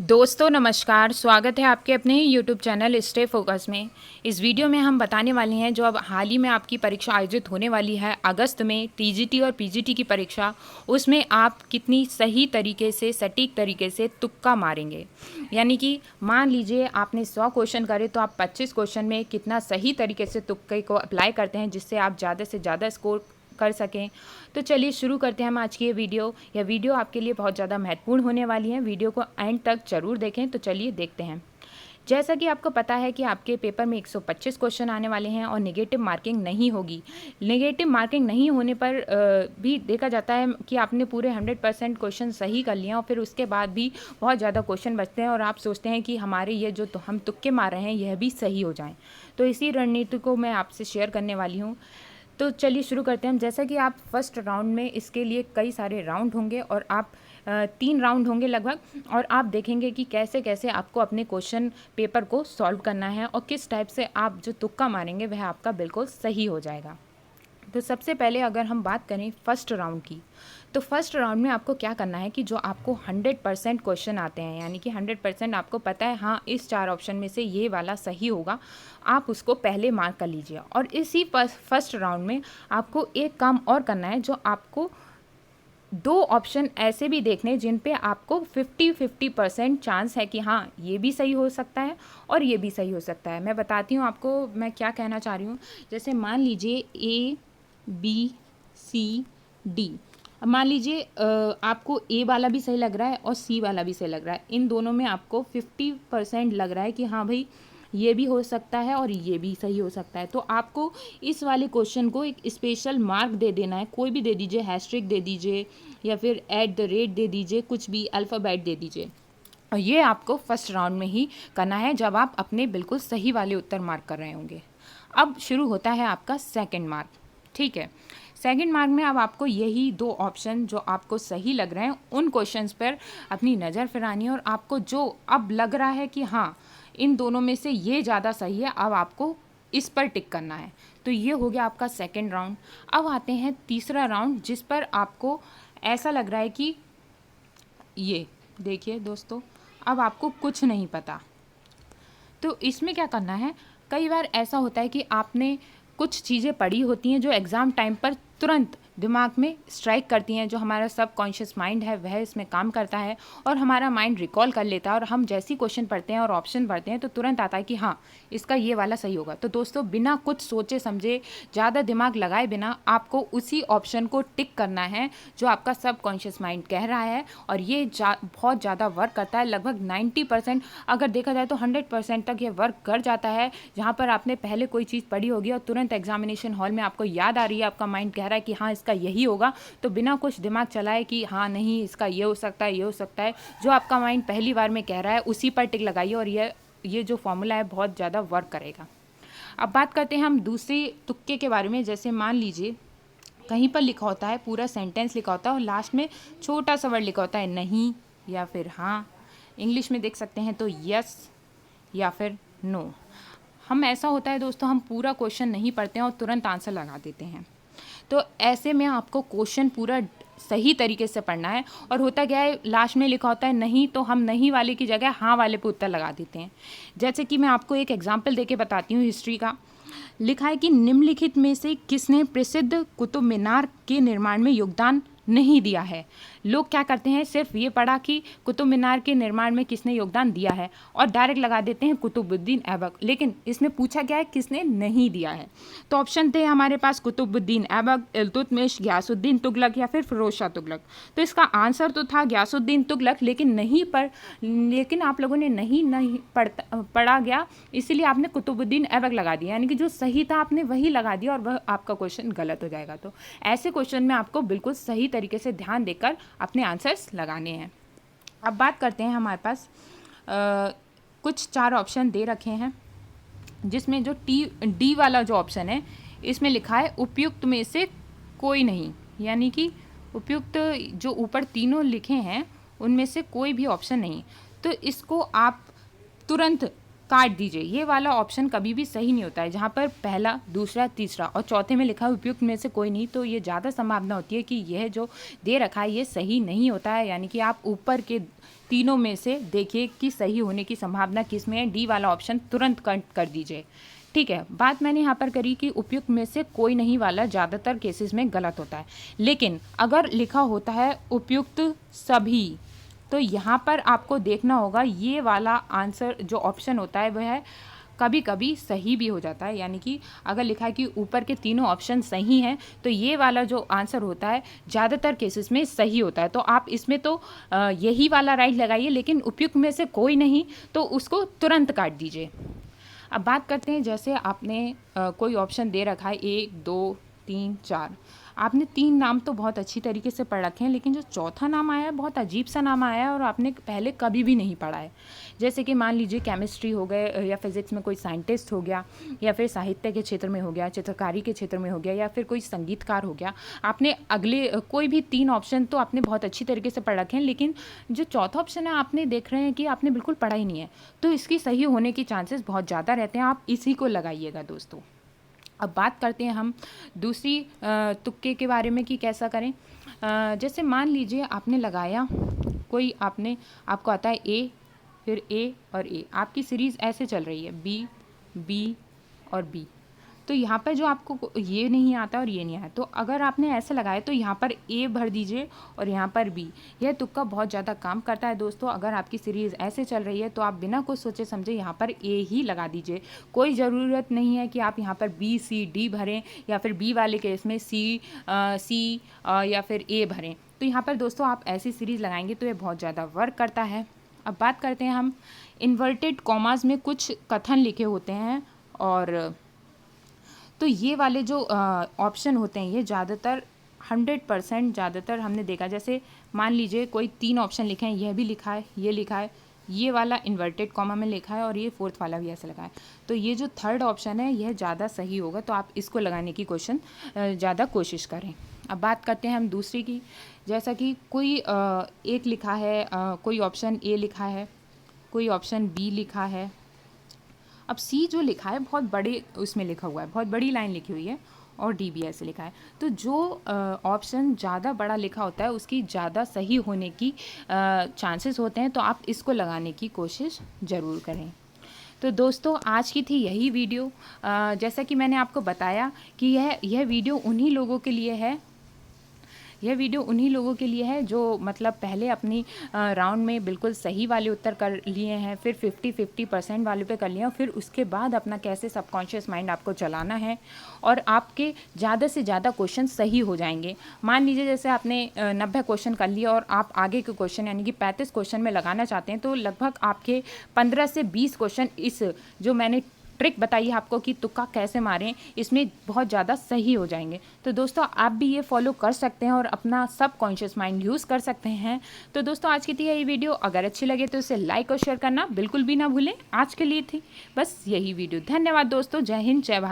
दोस्तों नमस्कार, स्वागत है आपके अपने ही यूट्यूब चैनल स्टे फोकस में। इस वीडियो में हम बताने वाले हैं जो अब हाल ही में आपकी परीक्षा आयोजित होने वाली है अगस्त में टीजीटी और पीजीटी की परीक्षा, उसमें आप कितनी सही तरीके से सटीक तरीके से तुक्का मारेंगे। यानी कि मान लीजिए आपने 100 क्वेश्चन करे तो आप 25 क्वेश्चन में कितना सही तरीके से तुक्के को अप्लाई करते हैं जिससे आप ज़्यादा से ज़्यादा स्कोर कर सकें। तो चलिए शुरू करते हैं हम आज की ये वीडियो। यह वीडियो आपके लिए बहुत ज़्यादा महत्वपूर्ण होने वाली है, वीडियो को एंड तक ज़रूर देखें। तो चलिए देखते हैं। जैसा कि आपको पता है कि आपके पेपर में 125 क्वेश्चन आने वाले हैं और नेगेटिव मार्किंग नहीं होगी। नेगेटिव मार्किंग नहीं होने पर भी देखा जाता है कि आपने पूरे 100% क्वेश्चन सही कर लिए और फिर उसके बाद भी बहुत ज़्यादा क्वेश्चन बचते हैं और आप सोचते हैं कि हमारे ये जो हम तुक्के मार रहे हैं यह भी सही हो जाएं। तो इसी रणनीति को मैं आपसे शेयर करने वाली हूँ। तो चलिए शुरू करते हैं हम। जैसा कि आप फर्स्ट राउंड में, इसके लिए कई सारे राउंड होंगे और आप 3 राउंड होंगे लगभग, और आप देखेंगे कि कैसे कैसे आपको अपने क्वेश्चन पेपर को सॉल्व करना है और किस टाइप से आप जो तुक्का मारेंगे वह आपका बिल्कुल सही हो जाएगा। तो सबसे पहले अगर हम बात करें फर्स्ट राउंड की, तो फर्स्ट राउंड में आपको क्या करना है कि जो आपको 100% क्वेश्चन आते हैं, यानी कि 100% आपको पता है हाँ इस 4 ऑप्शन में से ये वाला सही होगा, आप उसको पहले मार्क कर लीजिए। और इसी फर्स्ट राउंड में आपको एक काम और करना है, जो आपको 2 ऑप्शन ऐसे भी देखने जिन पे आपको 50-50% चांस है कि हाँ ये भी सही हो सकता है और ये भी सही हो सकता है। मैं बताती हूँ आपको मैं क्या कहना चाह रही हूँ। जैसे मान लीजिए ABCD, अब मान लीजिए आपको ए वाला भी सही लग रहा है और सी वाला भी सही लग रहा है। इन दोनों में आपको 50% लग रहा है कि हाँ भाई ये भी हो सकता है और ये भी सही हो सकता है। तो आपको इस वाले क्वेश्चन को एक स्पेशल मार्क दे देना है, कोई भी दे दीजिए, हैशट्रिक दे दीजिए या फिर @ दे दीजिए, कुछ भी अल्फ़ाबेट दे दीजिए। और ये आपको फर्स्ट राउंड में ही करना है जब आप अपने बिल्कुल सही वाले उत्तर मार्क कर रहे होंगे। अब शुरू होता है आपका सेकंड मार्क। ठीक है, सेकंड मार्क में अब आपको यही 2 ऑप्शन जो आपको सही लग रहे हैं उन क्वेश्चंस पर अपनी नज़र फिरानी है और आपको जो अब लग रहा है कि हाँ इन दोनों में से ये ज़्यादा सही है, अब आपको इस पर टिक करना है। तो ये हो गया आपका सेकंड राउंड। अब आते हैं तीसरा राउंड, जिस पर आपको ऐसा लग रहा है कि ये देखिए दोस्तों, अब आपको कुछ नहीं पता। तो इसमें क्या करना है, कई बार ऐसा होता है कि आपने कुछ चीज़ें पढ़ी होती हैं जो एग्ज़ाम टाइम पर तुरंत दिमाग में स्ट्राइक करती हैं, जो हमारा सबकॉन्शियस माइंड है वह इसमें काम करता है और हमारा माइंड रिकॉल कर लेता है और हम जैसी क्वेश्चन पढ़ते हैं और ऑप्शन पढ़ते हैं तो तुरंत आता है कि हाँ इसका ये वाला सही होगा। तो दोस्तों बिना कुछ सोचे समझे, ज़्यादा दिमाग लगाए बिना आपको उसी ऑप्शन को टिक करना है जो आपका सबकॉन्शियस माइंड कह रहा है। और ये बहुत ज़्यादा वर्क करता है, लगभग 90%, अगर देखा जाए तो 100% तक ये वर्क कर जाता है। जहाँ पर आपने पहले कोई चीज़ पढ़ी होगी और तुरंत एग्जामिनेशन हॉल में आपको याद आ रही है, आपका माइंड कह रहा है कि हाँ इसका यही होगा, तो बिना कुछ दिमाग चलाए कि हाँ नहीं इसका ये हो सकता है, ये हो सकता है, जो आपका माइंड पहली बार में कह रहा है उसी पर टिक लगाइए और ये जो फॉर्मूला है बहुत ज़्यादा वर्क करेगा। अब बात करते हैं हम दूसरे तुक्के के बारे में। जैसे मान लीजिए कहीं पर लिखा होता है, पूरा सेंटेंस लिखा होता है और लास्ट में छोटा सा वर्ड लिखा होता है नहीं या फिर हाँ। इंग्लिश में देख सकते हैं तो यस या फिर नो। हम ऐसा होता है दोस्तों, हम पूरा क्वेश्चन नहीं पढ़ते हैं और तुरंत आंसर लगा देते हैं। तो ऐसे में आपको क्वेश्चन पूरा सही तरीके से पढ़ना है। और होता क्या है, लास्ट में लिखा होता है नहीं, तो हम नहीं वाले की जगह हाँ वाले पे उत्तर लगा देते हैं। जैसे कि मैं आपको एक एग्जांपल देके बताती हूँ हिस्ट्री का। लिखा है कि निम्नलिखित में से किसने प्रसिद्ध कुतुब मीनार के निर्माण में योगदान नहीं दिया है। लोग क्या करते हैं, सिर्फ ये पढ़ा कि कुतुब मीनार के निर्माण में किसने योगदान दिया है और डायरेक्ट लगा देते हैं कुतुबुद्दीन ऐबक। लेकिन इसमें पूछा गया है किसने नहीं दिया है। तो ऑप्शन थे हमारे पास कुतुबुद्दीन ऐबक, इल्तुतमिश, गयासुद्दीन तुगलक या फिर फिरोज शाह तुगलक। तो इसका आंसर तो था गयासुद्दीन तुगलक, लेकिन आप लोगों ने नहीं पढ़ा गया, इसीलिए आपने कुतुबुद्दीन ऐबक लगा दिया, यानी कि जो सही था आपने वही लगा दिया और वह आपका क्वेश्चन गलत हो जाएगा। तो ऐसे क्वेश्चन में आपको बिल्कुल सही तरीके से ध्यान देकर अपने आंसर्स लगाने हैं। अब बात करते हैं, हमारे पास कुछ 4 ऑप्शन दे रखे हैं, जिसमें जो डी वाला जो ऑप्शन है इसमें लिखा है उपयुक्त में से कोई नहीं, यानी कि उपयुक्त जो ऊपर तीनों लिखे हैं उनमें से कोई भी ऑप्शन नहीं। तो इसको आप तुरंत काट दीजिए। ये वाला ऑप्शन कभी भी सही नहीं होता है, जहाँ पर पहला, दूसरा, तीसरा और चौथे में लिखा है उपयुक्त में से कोई नहीं, तो ये ज़्यादा संभावना होती है कि यह जो दे रखा है ये सही नहीं होता है। यानी कि आप ऊपर के तीनों में से देखिए कि सही होने की संभावना किस में है। डी वाला ऑप्शन तुरंत कट कर दीजिए। ठीक है, बात मैंने यहाँ पर करी कि उपयुक्त में से कोई नहीं वाला ज़्यादातर केसेस में गलत होता है, लेकिन अगर लिखा होता है उपयुक्त सभी, तो यहाँ पर आपको देखना होगा ये वाला आंसर जो ऑप्शन होता है वह कभी कभी सही भी हो जाता है। यानी कि अगर लिखा है कि ऊपर के तीनों ऑप्शन सही हैं, तो ये वाला जो आंसर होता है ज़्यादातर केसेस में सही होता है। तो आप इसमें तो यही वाला राइट लगाइए, लेकिन उपयुक्त में से कोई नहीं तो उसको तुरंत काट दीजिए। अब बात करते हैं, जैसे आपने कोई ऑप्शन दे रखा है 1 2 3 4, आपने 3 नाम तो बहुत अच्छी तरीके से पढ़ रखे हैं, लेकिन जो चौथा नाम आया है बहुत अजीब सा नाम आया है और आपने पहले कभी भी नहीं पढ़ा है। जैसे कि मान लीजिए केमिस्ट्री हो गए, या फिज़िक्स में कोई साइंटिस्ट हो गया, या फिर साहित्य के क्षेत्र में हो गया, चित्रकारी के क्षेत्र में हो गया, या फिर कोई संगीतकार हो गया। आपने अगले कोई भी 3 ऑप्शन तो आपने बहुत अच्छी तरीके से पढ़ रखे हैं, लेकिन जो चौथा ऑप्शन है आपने देख रहे हैं कि आपने बिल्कुल पढ़ा ही नहीं है, तो इसकी सही होने की चांसेस बहुत ज़्यादा रहते हैं। आप इसी को लगाइएगा दोस्तों। अब बात करते हैं हम दूसरी तुक्के के बारे में कि कैसा करें। जैसे मान लीजिए आपने लगाया कोई, आपको आता है ए, फिर ए और ए, आपकी सीरीज़ ऐसे चल रही है बी, बी और बी। तो यहाँ पर जो आपको ये नहीं आता और ये नहीं आया, तो अगर आपने ऐसे लगाया तो यहाँ पर ए भर दीजिए और यहाँ पर बी। यह तुक्का बहुत ज़्यादा काम करता है दोस्तों। अगर आपकी सीरीज़ ऐसे चल रही है तो आप बिना कुछ सोचे समझे यहाँ पर ए ही लगा दीजिए। कोई ज़रूरत नहीं है कि आप यहाँ पर बी सी डी भरें, या फिर बी वाले केस में सी या फिर ए भरें। तो यहाँ पर दोस्तों आप ऐसी सीरीज़ लगाएंगे तो ये बहुत ज़्यादा वर्क करता है। अब बात करते हैं हम, इन्वर्टेड कॉमास में कुछ कथन लिखे होते हैं, और तो ये वाले जो ऑप्शन होते हैं ये ज़्यादातर 100% ज़्यादातर हमने देखा। जैसे मान लीजिए कोई 3 ऑप्शन लिखे हैं, यह भी लिखा है, ये लिखा है, ये वाला इन्वर्टेड कॉमा में लिखा है, और ये 4th वाला भी ऐसे लगा है, तो ये जो 3rd ऑप्शन है यह ज़्यादा सही होगा। तो आप इसको लगाने की ज़्यादा कोशिश करें। अब बात करते हैं हम दूसरी की। जैसा कि कोई एक लिखा है, कोई ऑप्शन ए लिखा है, कोई ऑप्शन बी लिखा है। अब सी जो लिखा है बहुत बड़े उसमें लिखा हुआ है, बहुत बड़ी लाइन लिखी हुई है, और डी बी ऐसे लिखा है। तो जो ऑप्शन ज़्यादा बड़ा लिखा होता है उसकी ज़्यादा सही होने की चांसेस होते हैं, तो आप इसको लगाने की कोशिश ज़रूर करें। तो दोस्तों आज की थी यही वीडियो। जैसा कि मैंने आपको बताया कि यह वीडियो उन्हीं लोगों के लिए है, यह वीडियो उन्हीं लोगों के लिए है जो मतलब पहले अपनी राउंड में बिल्कुल सही वाले उत्तर कर लिए हैं, फिर 50% वाले पे कर लिए, और फिर उसके बाद अपना कैसे सबकॉन्शियस माइंड आपको चलाना है, और आपके ज़्यादा से ज़्यादा क्वेश्चन सही हो जाएंगे। मान लीजिए जैसे आपने 90 क्वेश्चन कर लिए और आप आगे के क्वेश्चन यानी कि 35 क्वेश्चन में लगाना चाहते हैं, तो लगभग आपके 15 से 20 क्वेश्चन इस जो मैंने ट्रिक बताई है आपको कि तुक्का कैसे मारें, इसमें बहुत ज़्यादा सही हो जाएंगे। तो दोस्तों आप भी ये फॉलो कर सकते हैं और अपना सब कॉन्शियस माइंड यूज़ कर सकते हैं। तो दोस्तों आज की थी यही वीडियो, अगर अच्छी लगे तो इसे लाइक और शेयर करना बिल्कुल भी ना भूलें। आज के लिए थी बस यही वीडियो। धन्यवाद दोस्तों, जय हिंद, जय भारत।